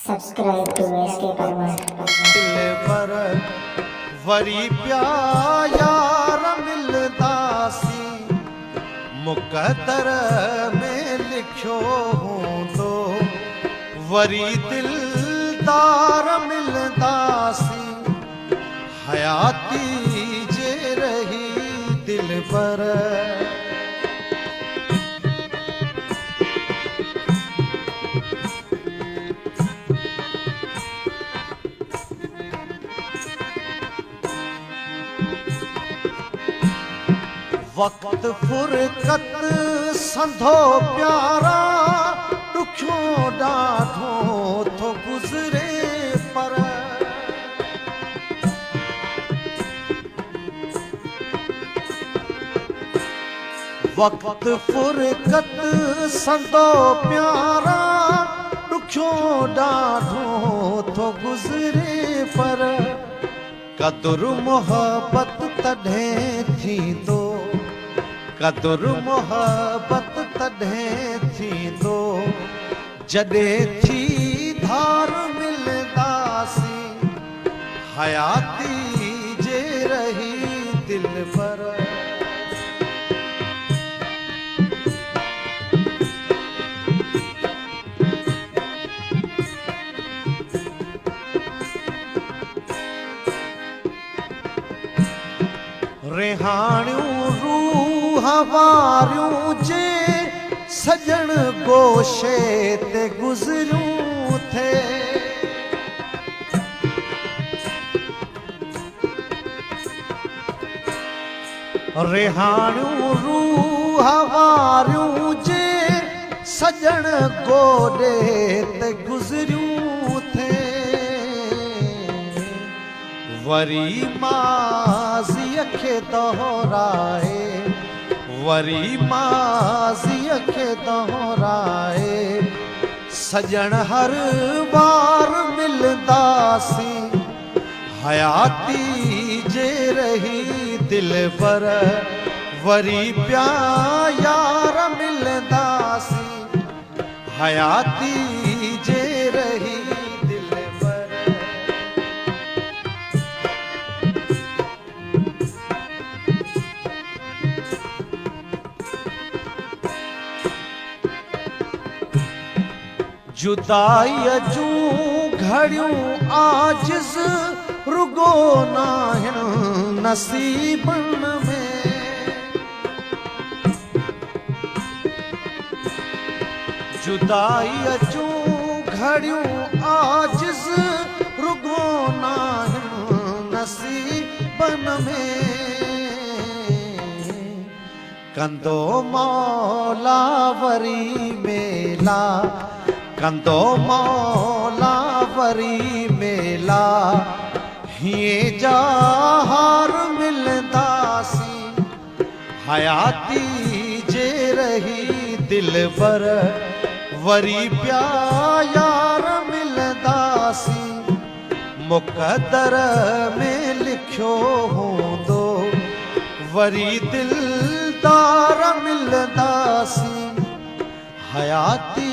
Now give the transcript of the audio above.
Subscribe to SK Parmar. दिल पर वरी प्यार मिलदासी मुकद्दर में लिखियो हूंदो वरी दिलदार मिलदासी हयाती जे रही दिल पर वक्त फुरकत संधो प्यारा दुखियो ॾाढो थो गुज़रे पर वक्त फुरकत संधो प्यारा दुखियो ॾाढो थो गुज़रे पर क़दुरु मोहब्बत तॾहिं थींदो क़दुरु मोहब्बत तॾहिं थींदो जॾहिं थी धार मिलदासी हयाती जे रही दिल पर रिहाणियूं रूह वारियूं जे सजण गोशे ते गुज़रियूं थे रिहाणियूं रूह वारियूं जे सजण गोॾे ते गुज़रियूं थे वरी माज़ीअ खे दोहराए वरी माज़ीअ खे दोहराए सजण हर बार मिलदासी हयाती जे रही दिल पर वरी प्यार मिलदासी हयाती जे रही जुदाईअ जूं घड़ियूं आजिज़ रुगो नाहिन नसीबन में जुदाईअ जूं घड़ियूं आजिज़ रुगो नाहिन नसीबन में कंदो मौला वरी मेला कंदो मौला वरी मेला हीअं जा हार मिलदासी हयाती जे रही दिल पर वरी प्यार मिलदासी मुकद्दर में लिखियो हूंदो वरी दिलदार मिलदासी हयाती